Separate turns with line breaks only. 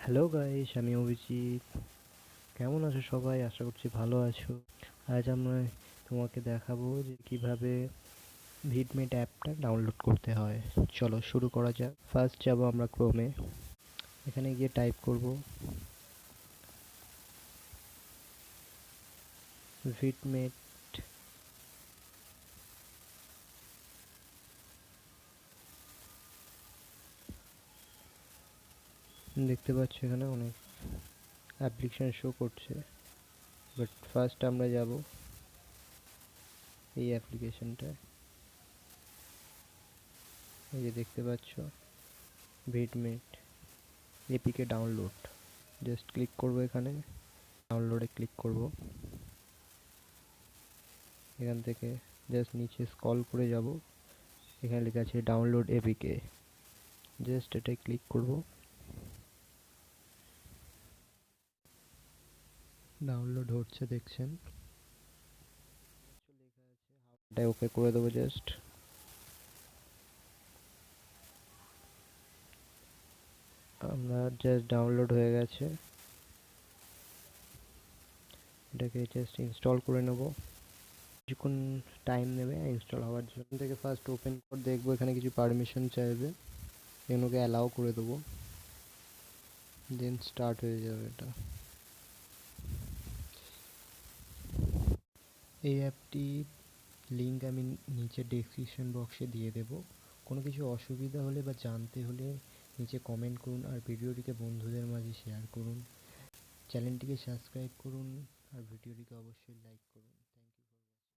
Hello guys, আমি অভিজিৎ। কেমন আছো সবাই? আশা করছি ভালো আছো। আজ আমরা তোমাকে দেখাবো যে কিভাবে ভিডমেট অ্যাপটা ডাউনলোড করতে হয়। চলো শুরু করা যাক। ফার্স্ট যাব আমরা ক্রোমে। এখানে গিয়ে টাইপ করব ভিডমেট। দেখতে পাচ্ছ এখানে অনেক অ্যাপ্লিকেশন শো করছে, বাট ফার্স্ট আমরা যাব এই অ্যাপ্লিকেশনটায়। এই যে দেখতে পাচ্ছ Vidmate APK download. Just click করব, এখানে ডাউনলোডে ক্লিক করব। এখান থেকে জাস্ট নিচে স্ক্রল করে যাব, এখানে লেখা আছে ডাউনলোড এপিকে। জাস্ট এটাই ক্লিক করব। ডাউনলোড হচ্ছে দেখছেন। এটা ওকে করে দেবো জাস্ট। আমরা জাস্ট ডাউনলোড হয়ে গেছে, এটাকে জাস্ট ইনস্টল করে নেব। কিছুক্ষণ টাইম নেবে ইনস্টল হওয়ার জন্য। থেকে ফার্স্ট ওপেন করে দেখবো, এখানে কিছু পারমিশন চাইবে, এগুলোকে অ্যালাউ করে দেবো। দেন স্টার্ট হয়ে যাবে এটা। এই অ্যাপটি লিঙ্ক আমি নিচে ডেসক্রিপশন বক্সে দিয়ে দেব। কোনো কিছু অসুবিধা হলে বা জানতে হলে নিচে কমেন্ট করুন, আর ভিডিওটিকে বন্ধুদের মাঝে শেয়ার করুন। চ্যানেলটিকে সাবস্ক্রাইব করুন, আর ভিডিওটিকে অবশ্যই লাইক করুন।